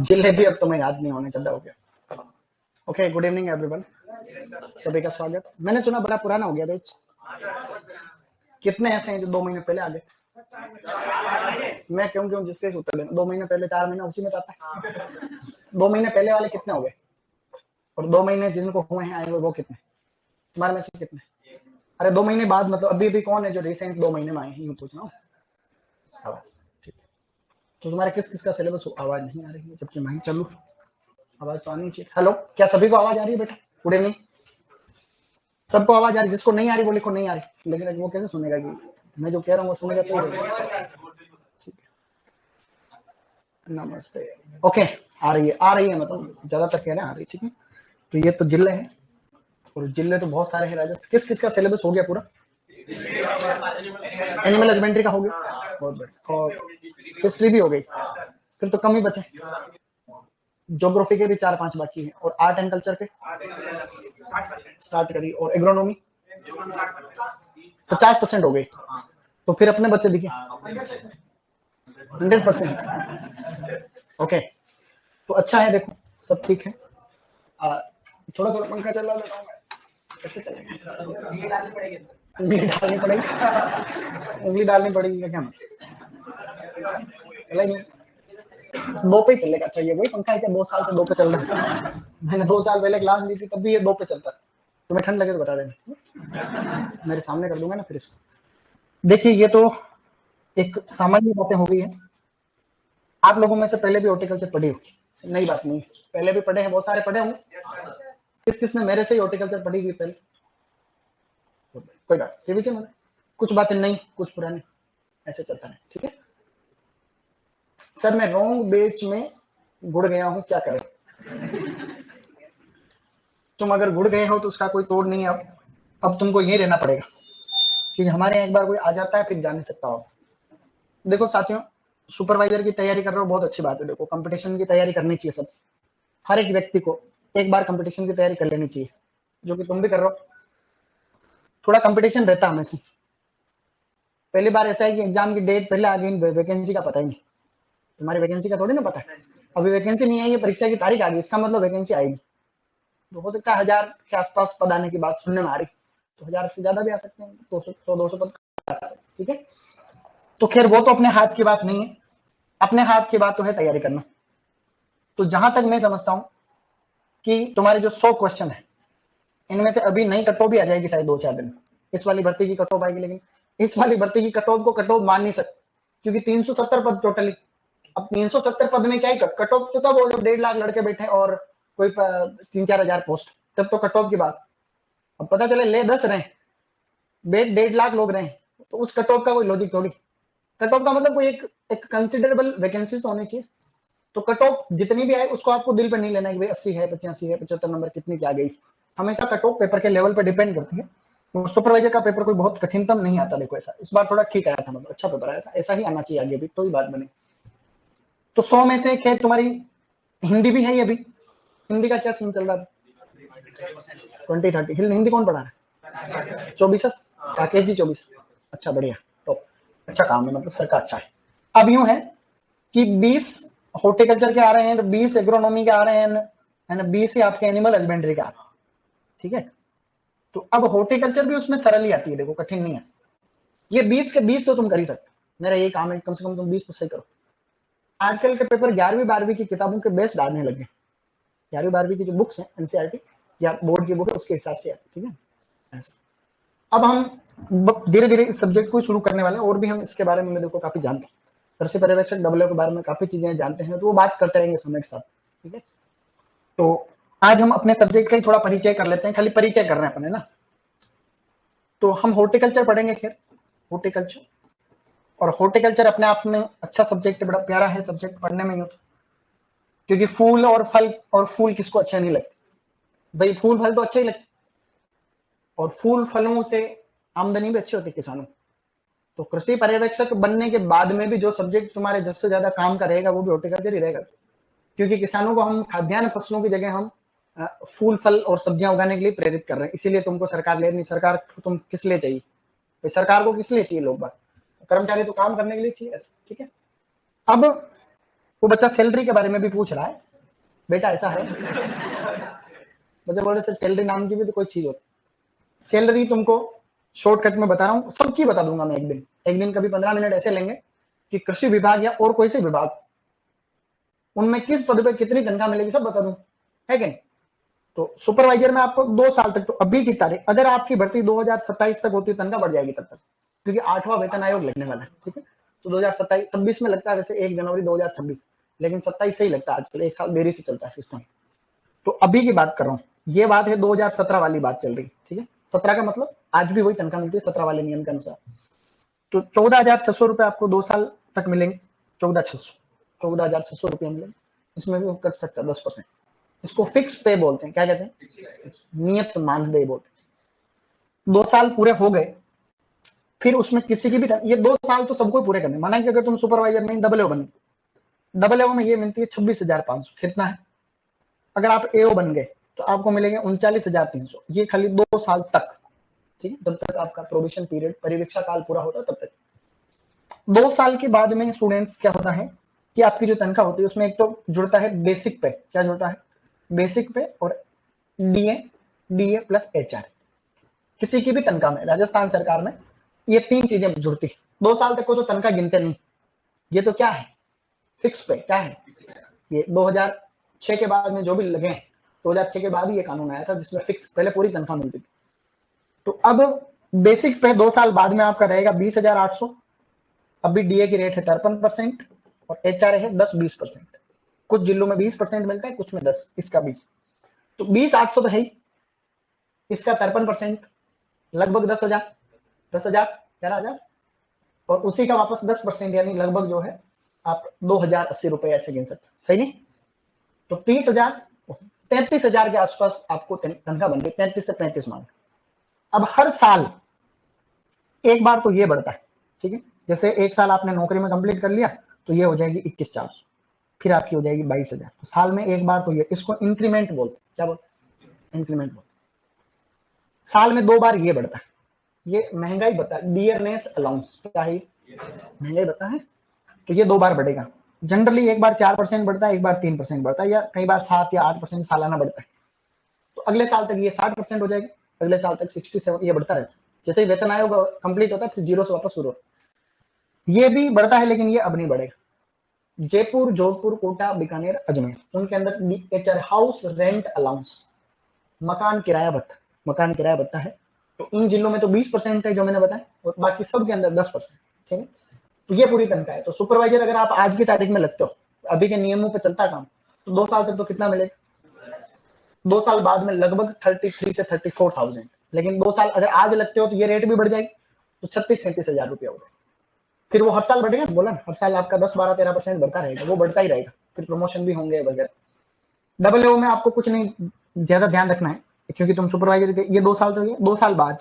जिले भी अब तुम्हें याद नहीं होने चल हो गया। ओके, गुड इवनिंग एवरीवन, सभी का स्वागत। मैंने सुना बड़ा पुराना हो गया बैच, कितने ऐसे हैं जो 2 महीने पहले आ गए? मैं क्यों जिसके उत्तर देना, 2 महीने पहले, 4 महीने उसी में जाता है। 2 महीने पहले वाले कितने हो गए, और 2 महीने जिनको हुए हैं आए हुए वो कितने, तुम्हारे में से कितने? अरे 2 महीने बाद मतलब अभी भी कौन है जो रिसेंट 2 महीने में आए हैं, यूं पूछना। ठीक है, तो तुम्हारे किस किस का सिलेबस? आवाज नहीं आ रही है जबकि मैं चलू, आवाज तो आनी चाहिए। हेलो, क्या सभी को आवाज आ रही है बेटा? गुड इवनिंग, सबको आवाज आ रही? जिसको नहीं आ रही वो लिखो नहीं आ रही, लेकिन वो कैसे सुनेगा कि मैं जो कह रहा हूँ वो सुनेगा तो? ठीक है, नमस्ते। ओके, आ रही है मतलब ज्यादातर कह रहे हैं आ रही है। ठीक है, तो ये तो जिले हैं, और जिले तो बहुत सारे हैं राजा। किस किस का सिलेबस हो गया पूरा? एनिमल हस्बेंड्री का हो गया, बहुत बढ़िया। और हिस्ट्री भी हो गई, फिर तो कम ही बचे। ज्योग्राफी के भी 4-5 बाकी हैं, और आर्ट एंड कल्चर के स्टार्ट करी, और एग्रोनॉमी 50% हो गई। तो फिर अपने बच्चे दिखे 100%। ओके, तो अच्छा है, देखो सब ठीक है। थोड़ा थोड़ा पंखा चला देता हूँ, कैसे चलेगा? उंगली डालनी पड़ेगी क्या मतलब? चला नहीं, 2 पे ही चलेगा। चाहिए वही पंखा है क्या? 2 साल से 2 पे चल रहा है। मैंने 2 साल पहले क्लास ली थी, तब भी ये 2 पे चलता है। तुम्हें ठंड लगे तो बता देना, मेरे सामने कर दूंगा ना फिर इसको। देखिए, ये तो एक सामान्य बातें हो गई है। आप लोगों में से पहले भी हॉर्टिकल्चर पढ़ी होगी, नई बात नहीं, पहले भी पढ़े हैं, बहुत सारे पढ़े होंगे। किस किसने मेरे से ही हॉर्टिकल्चर पढ़ी हुई पहले? कोई बात, रिवीजन में कुछ बातें नई कुछ पुरानी, ऐसे चलता है। ठीक है सर, मैं रॉन्ग बेच में गुड़ गया हूं, क्या करें? तुम अगर गुड़ गए हो तो उसका कोई तोड़ नहीं है। अब तुमको ये रहना पड़ेगा, क्योंकि हमारे यहाँ एक बार कोई आ जाता है फिर जा नहीं सकता हो। देखो साथियों, सुपरवाइजर की तैयारी कर रहे हो, बहुत अच्छी बात है। देखो, कंपटीशन की तैयारी करनी चाहिए सब, हर एक व्यक्ति को एक बार कंपटीशन की तैयारी कर लेनी चाहिए, जो कि तुम भी कर रहे हो। थोड़ा कंपटीशन रहता है हमेशा। पहली बार ऐसा है कि एग्जाम की डेट पहले आ गई, वैकेंसी का पता ही नहीं। तुम्हारी वैकेंसी का थोड़ी ना पता है, अभी वैकेंसी नहीं आई है, परीक्षा की तारीख आ गई, इसका मतलब वैकेंसी आएगी। तो हो सकता है 1000 के आसपास पद आने की बात सुनने में आ रही, तो 1000 से ज्यादा भी आ सकते हैं, 200 पद। ठीक है, तो खैर वो तो अपने हाथ की बात नहीं है, अपने हाथ की बात तो है तैयारी करना। तो जहां तक मैं समझता हूं कि तुम्हारे जो 100 क्वेश्चन है, इनमें से अभी नई कट ऑफ भी आ जाएगी शायद 2-4 दिन। इस वाली भर्ती की कट ऑफ आएगी, लेकिन इस वाली भर्ती की कट ऑफ को कट ऑफ मान नहीं सकते, क्योंकि 370 पद टोटली। अब 370 पद में क्या ही कट ऑफ तो तब हो जब 1.5 लाख लड़के बैठे और कोई 3-4 हजार पोस्ट, तब तो कट ऑफ की बात। अब पता चले ले 10 रहे, बेट 1.5 लाख लोग रहे, तो उस कट ऑफ का कोई लॉजिक थोड़ी। कट ऑफ का मतलब कोई एक कंसिडरेबल वैकेंसी तो होनी चाहिए। तो कट ऑफ जितनी भी आए उसको आपको दिल पे नहीं लेना है कि भाई 80 है, 85 है, 75 नंबर कितनी की आ गई। हमेशा कट ऑफ पेपर के लेवल पे डिपेंड करती है। तो सुपरवाइजर का पेपर कोई बहुत कठिनतम नहीं आता। देखो ऐसा इस बार थोड़ा ठीक आया था, मतलब अच्छा पेपर आया था, ऐसा ही आना चाहिए आगे भी, तो ही बात बने। तो 100 में से खैर तुम्हारी हिंदी भी है ही। अभी हिंदी का क्या सीन चल रहा है? 20-30 हिंदी कौन पढ़ा रहा है? 24 राकेश जी, 24। अच्छा, बढ़िया, टॉप, अच्छा काम है, मतलब सर का अच्छा है। अब यूं है कि 20 हॉर्टिकल्चर के आ रहे हैं, 20 एग्रोनॉमी के आ रहे हैं, 20 ही आपके एनिमल हस्बेंड्री के आ रहे हैं। ठीक है, तो अब हॉर्टिकल्चर भी उसमें सरल ही आती है, देखो कठिन नहीं है। ये 20 के 20 तो तुम कर ही सकते, मेरा ये काम है, कम से कम तुम 20 तो सही करो। आजकल के पेपर 11वीं-12वीं की किताबों के बेस डालने लगे। 11वीं-12वीं की जो बुक्स हैं एनसीईआरटी या बोर्ड की बुक है उसके हिसाब से, ठीक है ऐसा। अब हम धीरे धीरे इस सब्जेक्ट को शुरू करने वाले हैं, और भी हम इसके बारे में देखो काफी जानते हैं, कृषि पर्यवेक्षक डब्ल्यू के बारे में काफी चीजें जानते हैं, तो वो बात करते रहेंगे समय के साथ। ठीक है, तो आज हम अपने सब्जेक्ट का ही थोड़ा परिचय कर लेते हैं, खाली परिचय कर रहे हैं अपने ना। तो हम हॉर्टिकल्चर पढ़ेंगे, खैर हॉर्टिकल्चर, और हॉर्टिकल्चर अपने आप में अच्छा सब्जेक्ट है, बड़ा प्यारा है सब्जेक्ट पढ़ने में, क्योंकि फूल और फल, और फूल किसको अच्छे नहीं लगते भाई? फूल फल तो अच्छे ही लगते, और फूल फलों से आमदनी भी अच्छी होती है किसानों। तो कृषि पर्यवेक्षक बनने के बाद में भी जो सब्जेक्ट तुम्हारे सबसे ज्यादा काम का रहेगा वो भी हॉर्टिकल्चर ही रहेगा, क्योंकि किसानों को हम खाद्यान्न फसलों की जगह हम फूल फल और सब्जियां उगाने के लिए प्रेरित कर रहे हैं, इसीलिए तुमको सरकार ले नहीं। सरकार तुम किस लिए चाहिए भाई? सरकार को किस लिए चाहिए? लोग बात, कर्मचारी तो काम करने के लिए चाहिए, ठीक है। अब वो बच्चा सैलरी के बारे में भी पूछ रहा है, बेटा ऐसा है बच्चा बोल रहे सर सैलरी नाम की भी तो कोई चीज होती। सैलरी तुमको शॉर्टकट में बता रहा हूँ, सबकी बता दूंगा मैं। एक दिन कभी 15 मिनट ऐसे लेंगे कि कृषि विभाग या और कोई से विभाग, उनमें किस पद पे कितनी तनख्वाह मिलेगी सब बता दूं, है कि नहीं। तो सुपरवाइजर में आपको 2 साल तक, तो अभी की तारीख, अगर आपकी भर्ती 2027 तक होती है तनख्वाह बढ़ जाएगी तब तक, क्योंकि 8वां वेतन आयोग लगने वाला है, ठीक है। तो 2027-26 में लगता है वैसे 1 जनवरी 2026, लेकिन 27 से ही लगता है आजकल, 1 साल देरी से चलता है सिस्टम। तो अभी की बात कर रहा हूँ, ये बात है 2017 वाली बात चल रही, ठीक है। 17 का मतलब आज भी वही तनख्वाह मिलती है 17 वाले नियम के अनुसार। तो 14,600 रुपए आपको 2 साल तक मिलेंगे। 14,600 रुपया मिलेंगे, इसमें भी कट सकता है 10%। इसको फिक्स पे बोलते हैं, क्या कहते हैं? नियत मानदेय बोलते हैं। 2 साल पूरे हो गए, फिर उसमें किसी की भी, ये 2 साल तो सबको पूरे करने। माना कि अगर तुम सुपरवाइजर नहीं डबल बन, डबल में ये मिलती है 26,500, कितना है? अगर आप एओ बन गए तो आपको मिलेंगे 39,300, ये खाली 2 साल तक, ठीक है, जब तक आपका प्रोबेशन पीरियड, परिवीक्षा काल पूरा होता है तब तक। 2 साल के बाद में स्टूडेंट क्या होता है कि आपकी जो तनख्वाह होती है उसमें एक तो जुड़ता है बेसिक पे, क्या जुड़ता है? बेसिक पे और डीए प्लस एचआर। किसी की भी तनख्वाह में, राजस्थान सरकार में ये 3 चीजें जुड़ती है। 2 साल तक को तो तनख्वाह गिनते नहीं, ये तो क्या है? फिक्स पे। क्या है ये? 2006 के बाद में जो भी लगे, 2006 के बाद ही ये कानून आया था जिसमें फिक्स, पहले पूरी तनख्वाह मिलती थी। तो अब बेसिक पे 2 साल बाद में आपका रहेगा 20,800। अभी डीए की रेट है 53% और एचआर है 10-20%। कुछ जिलों में 20% मिलता है, कुछ में 10, इसका 20, तो 20,800 तो है ही, इसका 53% लगभग 10,000, 11,000, और उसी का वापस 10% यानी लगभग जो है आप 2,080 रुपए ऐसे गिन सकते, सही नहीं? तो 30,000, 33,000 के आसपास आपको तनख्वाह बन गई, 33 से 35 मान। अब हर साल एक बार तो ये बढ़ता है, ठीक है। जैसे 1 साल आपने नौकरी में कंप्लीट कर लिया तो ये हो जाएगी 21,400, फिर आपकी हो जाएगी 22,000। तो साल में एक बार तो ये, इसको इंक्रीमेंट बोलते, क्या बोलते? इंक्रीमेंट बोलते। साल में 2 बार ये बढ़ता है, ये महंगाई बता है, डियरनेस अलाउंस, क्या है? महंगाई बता है। तो ये 2 बार बढ़ेगा। जनरली एक बार 4% बढ़ता है, एक बार 3% बढ़ता है, या कई बार 7 या 8% सालाना बढ़ता है। तो अगले साल तक ये 60% हो जाएगा, अगले साल तक 67, ये बढ़ता रहता है। जैसे ही वेतन आयोग कंप्लीट होता है फिर 0 से वापस शुरू होता है। ये भी बढ़ता है, लेकिन ये अब नहीं बढ़ेगा। जयपुर, जोधपुर, कोटा, बीकानेर, अजमेर, उनके अंदर एचआर हाउस रेंट अलाउंस, मकान किराया भत्ता, मकान किराया भत्ता है। तो इन जिलों में तो 20% है जो मैंने बताया, और बाकी सब के अंदर 10%, ठीक है। तो ये पूरी तनख्वाह है। तो सुपरवाइजर अगर आप आज की तारीख में लगते हो, अभी के नियमों पे चलता काम, तो 2 साल तक तो कितना मिलेगा? 2 साल बाद में लगभग 33 से 34,000। लेकिन 2 साल अगर आज लगते हो तो ये रेट भी बढ़ जाएगी, तो 36-37,000 रुपया हो जाएगा। फिर वो हर साल बढ़ेगा, बोला ना, हर साल आपका 10-12-13% बढ़ता रहेगा, वो बढ़ता ही रहेगा। फिर प्रमोशन भी होंगे वगैरह। डबल ओ में आपको कुछ नहीं ज्यादा ध्यान रखना है, क्योंकि तुम सुपरवाइजर के ये 2 साल तो, ये 2 साल बाद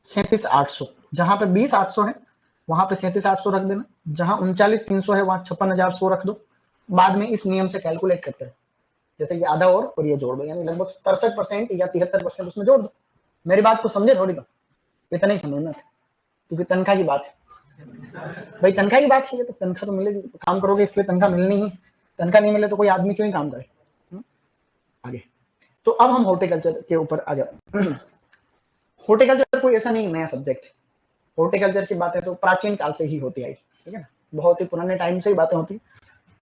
37,800, जहां पे 20,800 है वहां पे 37,800 रख देना, जहां 39,300 है वहां 56,100 रख दो। बाद में इस नियम से कैलकुलेट करते हैं, जैसे कि आधा और ये जोड़ दो, यानी लगभग 63% या 73% उसमें जोड़ दो। मेरी बात को समझे थोड़ी, तो इतना ही समझना था, क्योंकि तनख्वाह की बात है भाई, तनख्वाह की बात है, तो तनख्वाह तो मिलेगी, काम करोगे इसलिए तनख्वाह मिलनी ही। तनख्वाह नहीं मिले तो कोई आदमी क्यों ही काम करे। आगे तो अब हम हॉर्टिकल्चर के ऊपर आ जाते। हॉर्टिकल्चर कोई ऐसा नहीं नया सब्जेक्ट है। हॉर्टिकल्चर की बातें तो प्राचीन काल से ही होती आई, ठीक है ना, बहुत ही पुराने टाइम से ही बातें होती।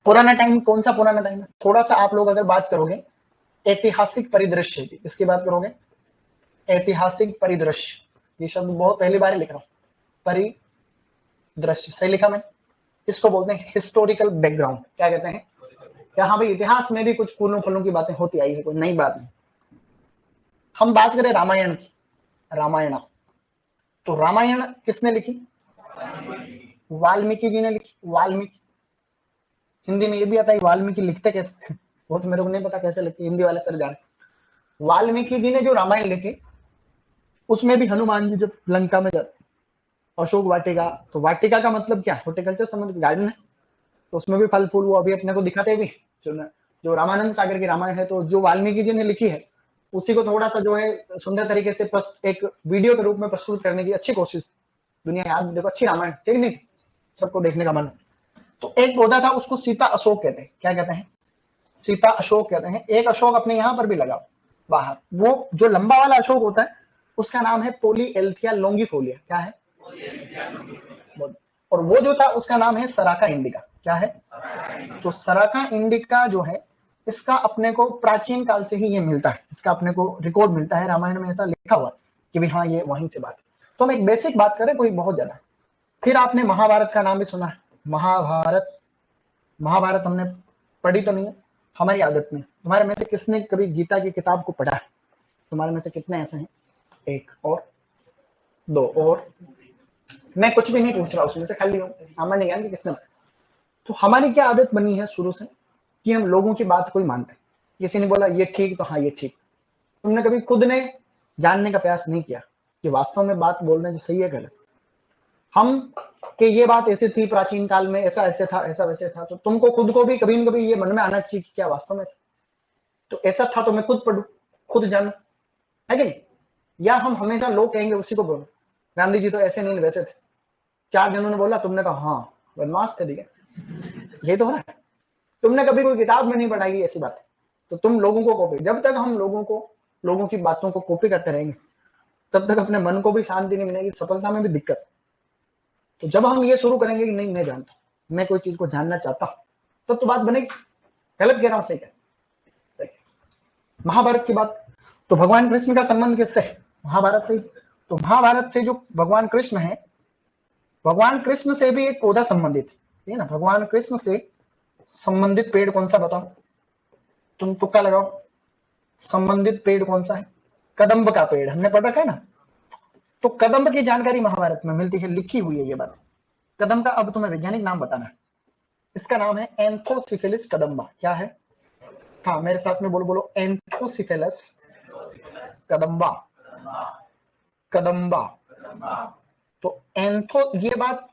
पुराना टाइम कौन सा पुराना टाइम है? थोड़ा सा आप लोग अगर बात करोगे ऐतिहासिक परिदृश्य की, इसकी बात करोगे ऐतिहासिक परिदृश्य, ये शब्द बहुत पहली बार लिख रहा हूं, परिदृश्य सही लिखा मैं। इसको बोलते हैं हिस्टोरिकल बैकग्राउंड। क्या कहते हैं? यहाँ भाई इतिहास में भी कुछ फूलों फलों की बातें होती आई है, कोई नई बात नहीं। हम बात करें रामायण की, रामायण, तो रामायण किसने लिखी? वाल्मीकि जी ने लिखी। वाल्मीकि, हिंदी में ये भी आता है वाल्मीकि लिखते कैसे? वो तो मेरे को नहीं पता कैसे लिखते, हिंदी वाले सर जाने। वाल्मीकि जी ने जो रामायण लिखी, उसमें भी हनुमान जी जब लंका में जाते, अशोक वाटिका, तो वाटिका का मतलब क्या? हॉर्टिकल्चर समझ, गार्डन है, तो उसमें भी फल फूल वो अभी अपने को दिखाते भी, जो जो रामानंद सागर की रामायण है, तो जो वाल्मीकि जी ने लिखी है उसी को थोड़ा सा जो है सुंदर तरीके से एक वीडियो के रूप में प्रस्तुत करने की अच्छी कोशिश दुनिया याद देखो, अच्छी रामायण ठीक नहीं, सबको देखने का मन। तो एक पौधा था, उसको सीता अशोक कहते हैं। क्या कहते हैं? सीता अशोक कहते हैं। एक अशोक अपने यहाँ पर भी लगा बाहर, वो जो लंबा वाला अशोक होता है उसका नाम है पोलीएल्थिया लोंगिफोलिया। क्या है? और वो जो था उसका नाम है सराका इंडिका। क्या है? तो सराका इंडिका जो है इसका अपने को प्राचीन काल से ही ये मिलता है, इसका अपने को रिकॉर्ड मिलता है, रामायण में ऐसा लिखा हुआ कि भाई हाँ ये वहीं से बात है। तो हम एक बेसिक बात करें, कोई बहुत ज्यादा। फिर आपने महाभारत का नाम भी सुना है। महाभारत, महाभारत हमने पढ़ी तो नहीं है, हमारी आदत में। तुम्हारे में से किसने कभी गीता की किताब को पढ़ा है? तुम्हारे में से कितने ऐसे हैं? एक और दो और, मैं कुछ भी नहीं पूछ रहा उसमें से, खाली सामान्य ज्ञान की किसने। तो हमारी क्या आदत बनी है शुरू से कि हम लोगों की बात को ही मानते हैं। किसी ने बोला ये ठीक तो हाँ ये ठीक। तुमने कभी खुद ने जानने का प्रयास नहीं किया कि वास्तव में बात बोलना जो सही है गलत। हम कि ये बात ऐसी थी प्राचीन काल में, ऐसा ऐसे था, ऐसा वैसे था, तो तुमको खुद को भी कभी न कभी ये मन में आना चाहिए कि क्या वास्तव में तो ऐसा था, तो मैं खुद पढ़ू, खुद जानू, है कि नहीं? या हम हमेशा लोग कहेंगे उसी को बोलो, गांधी जी तो ऐसे नहीं वैसे थे, चार जनों ने बोला, तुमने कहा हाँ बदमाश थे, दिखे यही तो हो रहा है। तुमने कभी कोई किताब में नहीं पढ़ाई ऐसी बात, तो तुम लोगों को कॉपी। जब तक हम लोगों की बातों को कॉपी करते रहेंगे तब तक अपने मन को भी शांति नहीं मिलेगी, सफलता में भी दिक्कत। तो जब हम ये शुरू करेंगे कि नहीं मैं जानता, मैं कोई चीज को जानना चाहता हूं, तब तो बात बनेगी। गलत कह रहा हूं? सही है, सही। महाभारत की बात, तो भगवान कृष्ण का संबंध किससे है? महाभारत से। तो महाभारत से जो भगवान कृष्ण है, भगवान कृष्ण से भी एक पौधा संबंधित है ना। भगवान कृष्ण से संबंधित पेड़ कौन सा बताओ? तुम तुक्का लगाओ। संबंधित पेड़ कौन सा है? कदम्ब का पेड़, हमने पढ़ रखा है ना। तो कदम्ब की जानकारी महाभारत में मिलती है, लिखी हुई है ये बात। कदम्ब का अब तुम्हें वैज्ञानिक नाम बताना है। इसका नाम है एंथोसिफिलिस कदम्बा। क्या है? हाँ मेरे साथ में बोलो बोलो, एंथोसिफिलिस कदम्बा। कदम्बा। तो एंथो, ये बात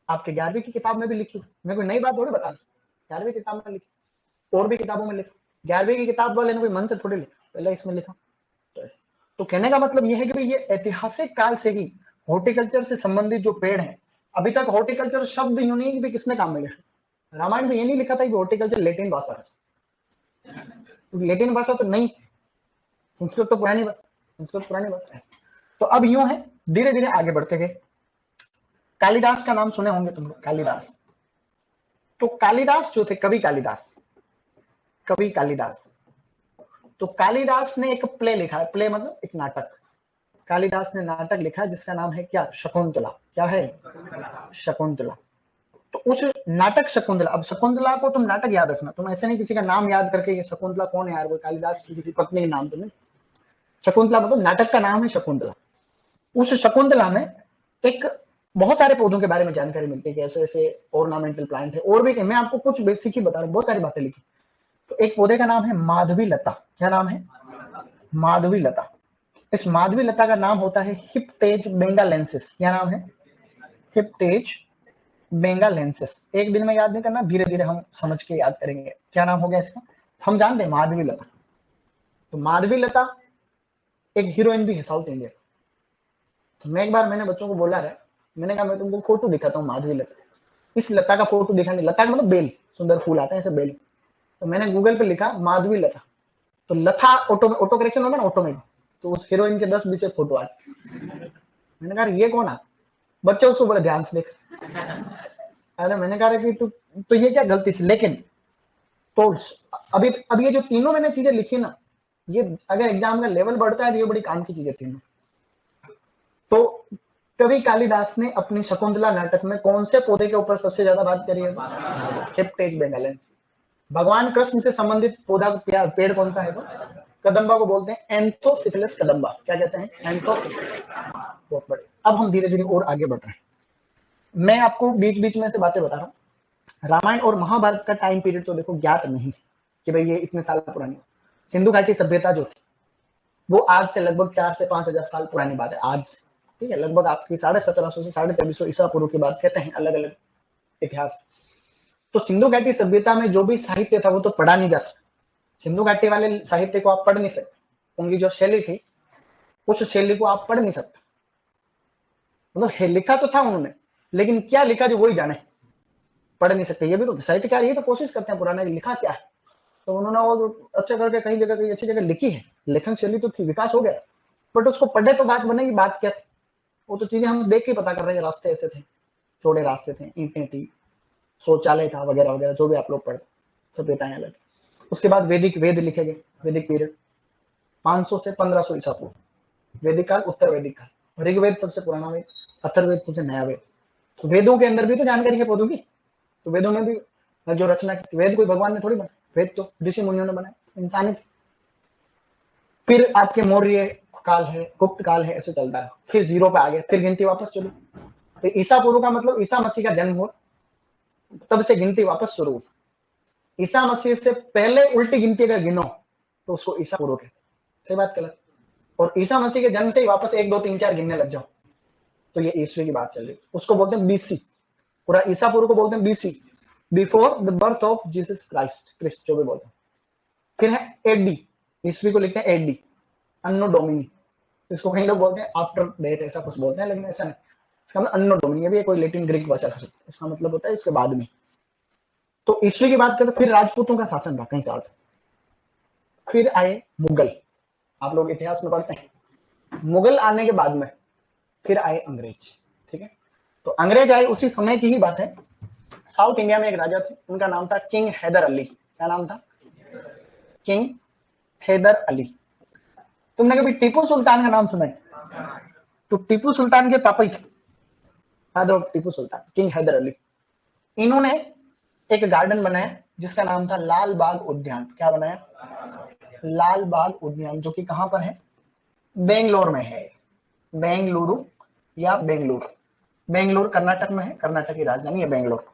आपके 11वीं की किताब में भी लिखी। मैं कोई नई बात थोड़ी बता रहा, 11वीं किताब में लिखी, और भी किताबों में लिखा। 11वीं की किताब वाले ने कोई मन से थोड़ी लिखा, पहले इसमें लिखा। तो कहने का मतलब यह है कि ये ऐतिहासिक काल से ही हॉर्टिकल्चर से संबंधित जो पेड़ हैं, अभी तक हॉर्टिकल्चर शब्द यूं नहीं कि किसने काम में लिखा। रामायण में ये नहीं लिखा था कि हॉर्टिकल्चर लैटिन भाषा है। लैटिन भाषा तो नहीं, संस्कृत तो पुरानी भाषा, संस्कृत पुरानी भाषा है। तो अब यूं है, धीरे धीरे आगे बढ़ते गए। कालिदास का नाम सुने होंगे तुम लोग, कालिदास। तो कालिदास जो थे, कवि कालिदास, कवि कालिदास, तो कालिदास ने एक प्ले लिखा है। प्ले मतलब एक नाटक। कालिदास ने नाटक लिखा है जिसका नाम है क्या? शकुंतला। क्या है? शकुंतला। तो उस नाटक शकुंतला, अब शकुंतला को तुम नाटक याद रखना, तुम ऐसे नहीं किसी का नाम याद करके ये शकुंतला कौन है यार, वो कालिदास की किसी पत्नी के नाम तुम्हें। शकुंतला मतलब नाटक का नाम है शकुंतला। उस शकुंतला में एक बहुत सारे पौधों के बारे में जानकारी मिलती है कि ऐसे ऐसे ऑर्नामेंटल प्लांट है, और भी मैं आपको कुछ बेसिक ही बता रहा हूँ, बहुत सारी बातें लिखी। तो एक पौधे का नाम है माधवी लता। क्या नाम है? माधवी लता। इस माधवी लता का नाम होता है हिप्टेज बेंगालेंसिस। क्या नाम है? हिप्टेज बेंगालेंसिस। एक दिन में याद नहीं करना, धीरे धीरे हम समझ के याद करेंगे क्या नाम हो गया इसका। हम जानते हैं माधवी लता। तो माधवी लता एक हीरोइन भी है साउथ इंडिया। तो मैं एक बार मैंने बच्चों को बोला है, मैंने कहा मैं तुमको फोटो दिखाता हूँ माधवी लता। इस लता का फोटो दिखा नहीं, लता का मतलब बेल, सुंदर फूल आते हैं ऐसे बेल। तो मैंने गूगल पे लिखा माधवी लता, तो लता ऑटो करेक्शन होगा ना ऑटो में, तो उस हीरोइन के 10-20 फोटो आए। मैंने कहा ये कौन आ? बच्चे उसको बड़े ध्यान से देख। अरे मैंने कहा कि तू तो ये क्या गलती से, लेकिन तो अब ये जो तीनों मैंने चीजें लिखी ना, ये अगर एग्जाम का लेवल बढ़ता है तो ये बड़ी काम की चीजें तीनों। तो कवि कालिदास ने अपनी शकुंतला नाटक में कौन से पौधे के ऊपर सबसे ज्यादा बात करी है? हिप्टेज बेंगालेंस। भगवान कृष्ण से संबंधित पौधा पेड़ कौन सा है? वो कदम्बा को बोलते हैं एंथोसिफिलिस कदम्बा। क्या कहते हैं? एंथोसिफिलिस। बहुत बड़े। अब हम धीरे धीरे और आगे बढ़ रहे हैं। मैं आपको बीच बीच में से बातें बता रहा हूँ। रामायण और महाभारत का टाइम पीरियड तो देखो ज्ञात नहीं कि भाई ये इतने साल पुरानी। सिंधु घाटी सभ्यता जो थी वो आज से लगभग 4 से 5 हजार साल पुरानी बात है। आज ठीक है, लगभग आपकी 1750 से 2350 ईसा पूर्व की बात कहते हैं अलग अलग इतिहास। तो सिंधु घाटी सभ्यता में जो भी साहित्य था वो तो पढ़ा नहीं जा सकता, सिंधु घाटी वाले साहित्य को आप पढ़ नहीं सकते, उनकी जो शैली थी उस शैली को आप पढ़ नहीं सकते। मतलब लिखा तो था उन्होंने, लेकिन क्या लिखा जो वही जाने, पढ़ नहीं सकते। ये भी तो साहित्यकार ये तो कोशिश करते हैं पुराने लिखा क्या है, तो उन्होंने वो अच्छा करके कई जगह कई अच्छी जगह लिखी है, लेखन शैली तो थी, विकास हो गया, बट उसको पढ़े तो बात बनेगी, बात क्या थी वो तो चीजें हम देख के पता कर रहे हैं। रास्ते ऐसे थे, चौड़े रास्ते थे, ईंटें थी, शौचालय था वगैरह वगैरह, जो भी आप लोग पढ़ते, सभ्यताएं अलग। उसके बाद वैदिक वेद लिखे गए, वैदिक पीरियड 500 से 1500 ईसा पूर्व, वैदिक काल, उत्तर वैदिक काल। ऋग्वेद सबसे पुराना वेद, अथर्ववेद सबसे नया वेद। तो वेदों के अंदर भी तो जानकारी है पौधों की, तो वेदों में भी जो रचना की, वेद कोई भगवान ने थोड़ी बनाया, वेद तो ऋषि मुनियों ने बनाया, इंसानी थे। फिर आपके मौर्य काल है, गुप्त काल है, ऐसे चलता है, फिर जीरो पे आ गया, फिर गिनती वापस चली। तो ईसा पूर्व का मतलब ईसा मसीह का जन्म हुआ, तब से गिनती वापस शुरू हुई। ईसा मसीह से पहले उल्टी गिनती अगर गिनो तो उसको ईसा पूर्व कहते, सही बात गलत। और ईसा मसीह के जन्म से ही वापस 1 2 3 4 गिनने लग जाओ तो ये ईस्वी की बात चल रही है, उसको बोलते हैं बीसी। पूरा ईसा पूर्व को बोलते हैं BC, before the birth of Jesus Christ, Christ जो भी बोलते हैं। फिर है एडी, ईस्वी को लिखते हैं एडी, अन्नो डोमिनी, इसको कई लोग बोलते हैं आफ्टर डेथ, ऐसा कुछ बोलते हैं, लेकिन ऐसा नहीं, इसका मतलब अन्नो डोमिनी, ये भी कोई लैटिन ग्रीक भाषा का शब्द, इसका मतलब होता है इसके बाद में। तो ईस्वी की बात करें तो फिर राजपूतों का शासन था कई साल तक, फिर आए मुगल, आप लोग इतिहास में पढ़ते हैं, मुगल आने के बाद में फिर आए अंग्रेज, ठीक है। तो अंग्रेज आए उसी समय की ही बात है। साउथ इंडिया में एक राजा थे, उनका नाम था किंग हैदर अली। क्या नाम था? किंग हैदर अली। तुमने कभी टीपू सुल्तान का नाम सुना है? तो टीपू सुल्तान के पापा ही थे, father of Tipu Sultan, king Haidar Ali. इन्होंने एक गार्डन बनाया जिसका नाम था लाल बाग उद्यान। क्या बनाया? लाल बाग उद्यान, जो कि कहां पर है? बेंगलोर में है, बेंगलुरु या बेंगलुरु, बेंगलुरु कर्नाटक में है, कर्नाटक की राजधानी है बेंगलोर।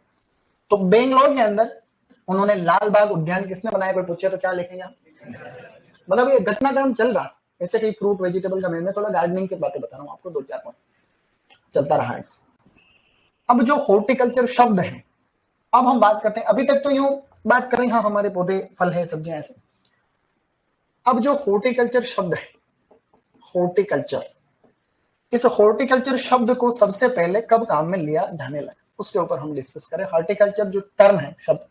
तो बेंगलोर के अंदर उन्होंने लाल बाग उद्यान किसने बनाया, कोई पूछे तो क्या लिखेंगे आप? मतलब ये घटनाक्रम चल रहा, ऐसे कई फ्रूट वेजिटेबल का, मैं थोड़ा गार्डनिंग की बातें बता रहा हूँ आपको, 2 4 पॉइंट चलता रहा है। अब जो हॉर्टिकल्चर शब्द है, अब हम बात करते हैं, अभी तक तो यूं बात करें हाँ हमारे पौधे फल है सब्जियां ऐसे। अब जो हॉर्टिकल्चर शब्द है, हॉर्टिकल्चर, इस हॉर्टिकल्चर शब्द को सबसे पहले कब काम में लिया जाने लगा, उसके ऊपर हम डिस्कस करें। हॉर्टिकल्चर जो टर्म है शब्द,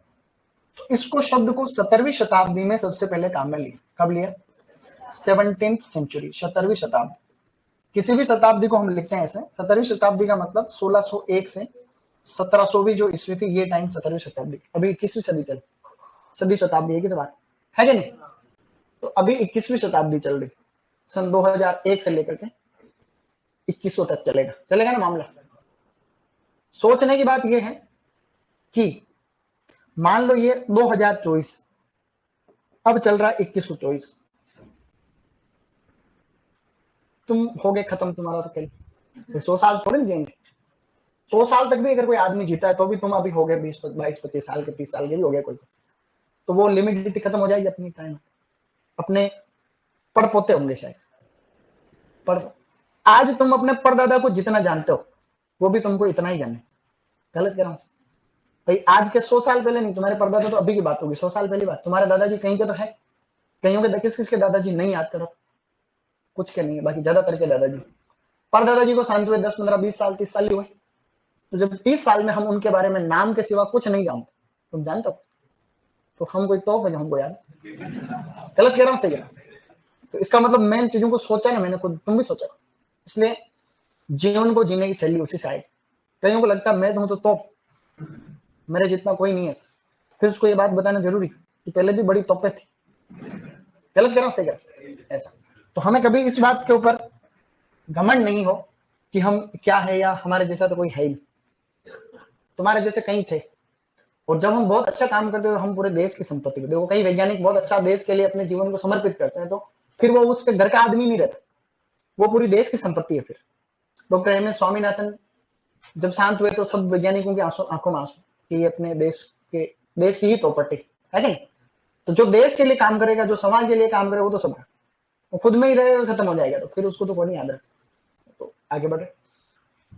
तो इसको शब्द को 17वीं शताब्दी में सबसे पहले काम में लिया। कब लिया? 17th सेंचुरी, 17वीं शताब्दी। किसी भी शताब्दी को हम लिखते हैं ऐसे, 17वीं शताब्दी का मतलब 1601 से 1700वीं जो ईस्वी थी, ये टाइम 17वीं शताब्दी। अभी 21वीं सदी चल, सदी शताब्दी है कि तो बात है कि नहीं? तो अभी 21वीं शताब्दी चल रही, सन 2001 से लेकर के 2100 तक चलेगा, चलेगा ना मामला। सोचने की बात यह है कि मान लो ये 2024, अब चल रहा है 2124, तुम हो गए खत्म, तुम्हारा तो कल 100 साल थोड़े जिएंगे। 100 साल तक भी अगर कोई आदमी जीता है तो भी तुम अभी हो गए 20 22 25 साल के, 30 साल के भी हो गए कोई, तो वो लिमिट खत्म हो जाएगी अपनी टाइम, अपने पड़पोते होंगे शायद। पर आज तुम अपने परदादा को जितना जानते हो वो भी तुमको इतना ही जाने, गलत कह रहा हूं भाई। आज के 100 साल पहले नहीं, तुम्हारे परदादा तो अभी की बात होगी, 100 साल पहली बात। तुम्हारे दादाजी कहीं के तो है, कहीं के किस किस के दादाजी नहीं याद करो, कुछ के नहीं है, बाकी ज्यादातर के दादाजी, परदादाजी को शांत हुए 10 15 20 साल 30 साल ही हुए। तो जब 30 साल में हम उनके बारे में नाम के सिवा कुछ नहीं जानते, तुम जानते हो, तो हम कोई तो हमको याद, गलत कह रहा हूं, सही है। तो इसका मतलब मेन चीजों को सोचा ना मैंने खुद, तुम भी सोचा, इसलिए जीवन को जीने की शैली उसी से आई। कईयों को लगता है मैं तुम तो मेरे जितना कोई नहीं है, फिर उसको ये बात बताना जरूरी कि पहले भी बड़ी तोपें थी, गलत कह रहा हूं, सही कर ऐसा। तो हमें कभी इस बात के ऊपर घमंड नहीं हो कि हम क्या है या हमारे जैसा तो कोई है ही, तुम्हारे जैसे कई थे। और जब हम बहुत अच्छा काम करते हैं तो हम पूरे देश की संपत्ति को, देखो कई वैज्ञानिक बहुत अच्छा देश के लिए अपने जीवन को समर्पित करते हैं, तो फिर वो उसके घर का आदमी नहीं रहता, वो पूरी देश की संपत्ति है। फिर डॉक्टर एम एस स्वामीनाथन जब शांत हुए तो सब वैज्ञानिकों की आंखों में आंसू कि ये अपने देश की ही प्रॉपर्टी है कि नहीं। तो जो देश के लिए काम करेगा, जो समाज के लिए काम करेगा, वो तो सबका, वो खुद में ही रहेगा, खत्म हो जाएगा, तो फिर उसको तो कोई नहीं याद रखे। तो आगे बढ़े।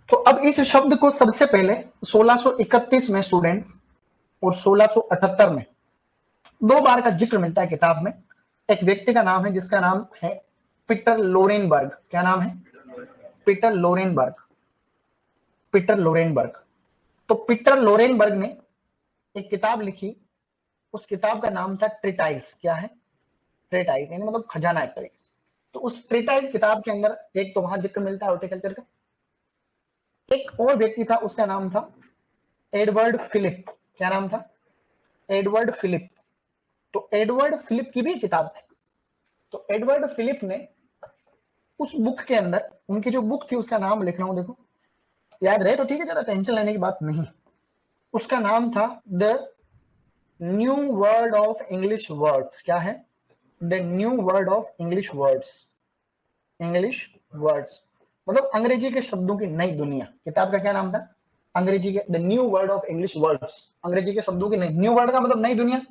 तो अब इस शब्द को सबसे पहले 1631 में स्टूडेंट्स और 1678 में 2 बार का जिक्र मिलता है किताब में। एक व्यक्ति का नाम है जिसका नाम है पीटर लोरेनबर्ग। क्या नाम है? पीटर लोरेनबर्ग। पीटर लोरेनबर्ग। तो पीटर लोरेनबर्ग ने एक किताब लिखी, उस किताब का नाम था ट्रीटाइज। क्या है? ट्रीटाइज, यानी मतलब खजाना एक तरीके से। तो उस ट्रीटाइज किताब के अंदर एक तो वहां जिक्र मिलता है हॉर्टिकल्चर का। एक और व्यक्ति था, उसका नाम था एडवर्ड फिलिप। क्या नाम था? Edward Philip. तो एडवर्ड फिलिप की भी किताब थी। तो एडवर्ड फिलिप ने उस बुक के अंदर, उनकी जो बुक थी उसका नाम लिख रहा हूं, देखो याद रहे तो ठीक है, जरा टेंशन लेने की बात नहीं। उसका नाम था the new word of English words. क्या है? The new word of English words. English words मतलब अंग्रेजी के शब्दों की नई दुनिया। किताब का क्या नाम था? अंग्रेजी के the new word of English words. अंग्रेजी के शब्दों की नई, न्यू वर्ड का मतलब नई दुनिया।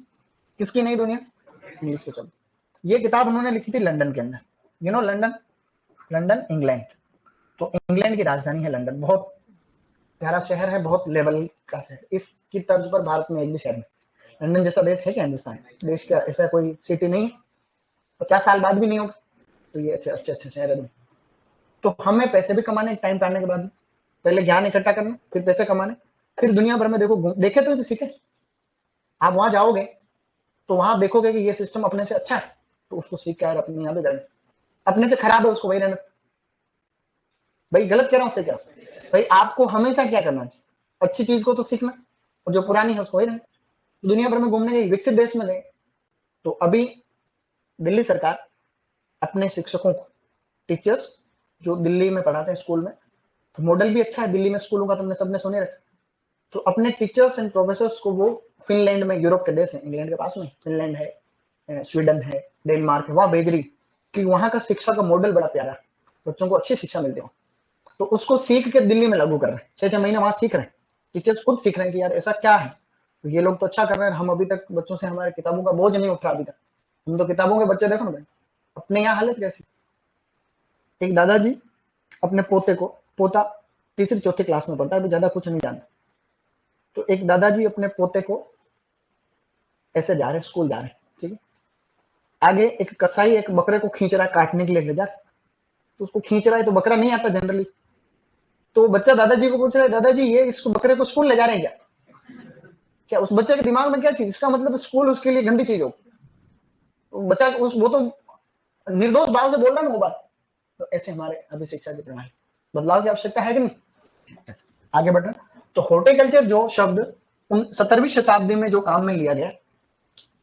किसकी नई दुनिया? इंग्लिश के शब्द। ये किताब उन्होंने लिखी थी लंदन के अंदर। You know London? London England. तो इंग्लैंड की राजधानी है लंदन। बहुत प्यारा शहर है, बहुत लेवल का शहर। इसकी तर्ज पर भारत में एक भी शहर नहीं। लंदन जैसा देश है क्या हिंदुस्तान? देश का ऐसा कोई सिटी नहीं, 50 साल बाद भी नहीं होगा। तो ये अच्छे अच्छे अच्छे शहर है। तो हमें पैसे भी कमाने, टाइम काटने के बाद पहले ज्ञान इकट्ठा करना, फिर पैसे कमाने, फिर दुनिया भर में देखो, देखे तो सीखे। आप वहां जाओगे तो वहां देखोगे कि ये सिस्टम अपने से अच्छा है, तो उसको सीख कर अपने यहाँ भी करना। अपने से खराब है उसको वही रहना। भाई गलत कह रहा हूँ, सही कह रहा हूँ? भाई आपको हमेशा क्या करना चाहिए? अच्छी चीज को तो सीखना, और जो पुरानी है उसको वही रहना। दुनिया भर में घूमने गए, विकसित देश में गए, तो अभी दिल्ली सरकार अपने शिक्षकों को, टीचर्स जो दिल्ली में पढ़ाते हैं स्कूल में, तो मॉडल भी अच्छा है दिल्ली में स्कूलों का, तुमने सबने सुने रखा। तो अपने टीचर्स एंड प्रोफेसर्स को वो फिनलैंड में, यूरोप के देश है, इंग्लैंड के पास में फिनलैंड है, स्वीडन है, डेनमार्क है, वहां भेज रही कि वहां का शिक्षा का मॉडल बड़ा प्यारा, बच्चों को अच्छी शिक्षा मिलती है। तो उसको सीख के दिल्ली में लागू कर रहे हैं। 6-6 महीने वहां सीख रहे हैं, टीचर्स खुद सीख रहे हैं कि यार ऐसा क्या है, तो ये लोग तो अच्छा कर रहे हैं। हम अभी तक बच्चों से, हमारे किताबों का बोझ नहीं उठ रहा अभी तक। हम तो किताबों के बच्चे, देखो ना भाई अपने यहाँ हालत कैसी। एक दादाजी अपने पोते को, पोता तीसरी चौथी क्लास में पढ़ता है, अभी ज्यादा कुछ नहीं जानता। तो एक दादाजी अपने पोते को ऐसे जा रहे, स्कूल जा रहे, ठीक है, आगे एक कसाई एक बकरे को खींच रहा है, काटने के लिए ले जा, तो उसको खींच रहा है, तो बकरा नहीं आता जनरली। तो बच्चा दादाजी को पूछ रहा है, दादाजी ये इस बकरे को स्कूल ले जा रहे हैं क्या? क्या उस बच्चे के दिमाग में क्या चीज, इसका मतलब स्कूल उसके लिए गंदी चीज हो। तो बच्चा वो तो निर्दोष भाव से बोल रहा ना वो बात। तो ऐसे हमारे अभी शिक्षा की प्रणाली, बदलाव की आवश्यकता है कि नहीं? आगे बढ़ रहे। तो हॉर्टिकल्चर जो शब्द 17वीं शताब्दी में जो काम में लिया गया,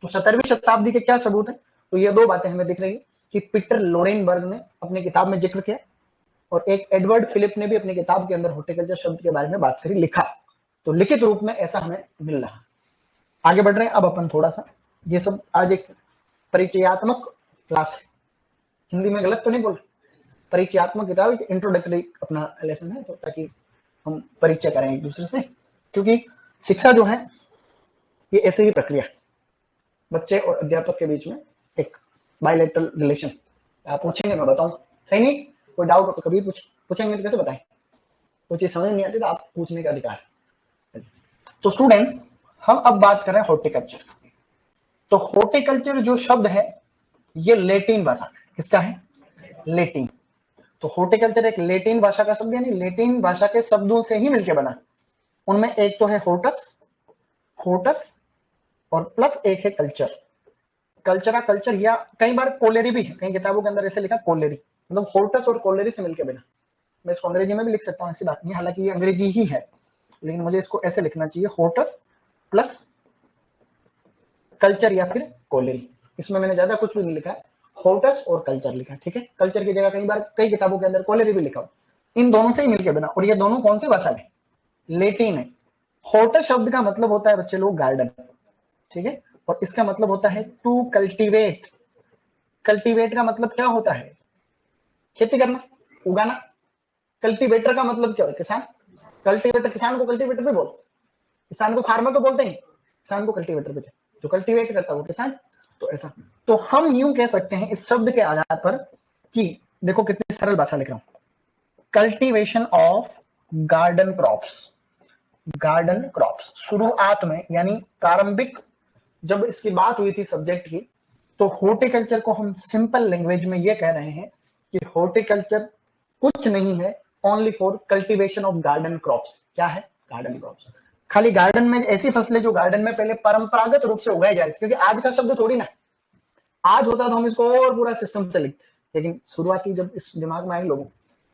तो 17वीं शताब्दी के क्या सबूत है? तो ये 2 बातें हमें दिख रही है कि पीटर लोरेनबर्ग ने अपनी किताब में जिक्र किया, और एक एडवर्ड फिलिप ने भी अपनी किताब के अंदर हॉर्टिकल्चर शब्द के बारे में बात करी, लिखा। तो लिखित रूप में ऐसा हमें मिल रहा। आगे बढ़ रहे हैं अब अपन थोड़ा सा, ये सब आज एक परिचयात्मक क्लास है, हिंदी में गलत तो नहीं बोल, परिचयात्मक किताब, इंट्रोडक्टरी अपना लेसन है, तो ताकि हम परिचय करें एक दूसरे से। क्योंकि शिक्षा जो है ये ऐसे ही प्रक्रिया, बच्चे और अध्यापक के बीच में एक बायलैटरल रिलेशन। आप पूछेंगे मैं बताऊं, सही नहीं? कोई डाउट हो तो कभी पूछेंगे तो कैसे बताएं? कोई चीज समझ नहीं आती तो आप पूछने का अधिकार है। तो स्टूडेंट, हम अब बात कर रहे हैं हॉर्टिकल्चर। तो हॉर्टिकल्चर जो शब्द है ये लेटिन भाषा, किसका है? लेटिन। तो हॉर्टिकल्चर एक लेटिन भाषा का शब्द, यानी लेटिन भाषा के शब्दों से ही मिलकर बना। उनमें एक तो है होर्टस, होर्टस, और प्लस एक है कल्चर, कल्चरा कल्चर, या कई बार कोलेरी भी है, कई किताबों के अंदर ऐसे लिखा कोलेरी, मतलब होर्टस और कोलेरी से मिलकर बना। मैं इसको अंग्रेजी में भी लिख सकता हूँ, ऐसी बात नहीं, हालांकि ये अंग्रेजी ही है, लेकिन मुझे इसको ऐसे लिखना चाहिए, होर्टस प्लस कल्चर या फिर कोलेरी। इसमें मैंने ज्यादा कुछ भी नहीं लिखा है, होर्टस और कल्चर लिखा, ठीक है। कल्चर की जगह कई बार कई किताबों के अंदर कोलेरी भी लिखा हो। इन दोनों से ही मिलकर बना, और ये दोनों कौन सी भाषा में? लेटिन है। होर्टस शब्द का मतलब होता है बच्चे लोग गार्डन, ठीक है, और इसका मतलब होता है टू कल्टीवेट। कल्टीवेट का मतलब क्या होता है? खेती करना, उगाना। कल्टीवेटर का मतलब क्या है? किसान। कल्टीवेटर, किसान को कल्टीवेटर भी बोलते, किसान को फार्मर तो बोलते हैं, किसान को कल्टीवेटर भी, जो कल्टीवेट करता है वो किसान। तो ऐसा, तो हम यूं कह सकते हैं इस शब्द के आधार पर कि देखो कितनी सरल भाषा लिख रहा हूं, cultivation of garden crops. Garden crops शुरुआत में, यानी प्रारंभिक जब इसकी बात हुई थी सब्जेक्ट की, तो हॉर्टिकल्चर को हम सिंपल लैंग्वेज में ये कह रहे हैं कि हॉर्टिकल्चर कुछ नहीं है, only for cultivation of garden crops. क्या है? Garden crops. खाली गार्डन में ऐसी फसलें जो गार्डन में पहले परंपरागत रूप से उगाई जा रही थी, क्योंकि आज का शब्द थोड़ी ना, आज होता तो हम इसको और पूरा सिस्टम से लिखते, लेकिन शुरुआती जब इस दिमाग में आई लोगों,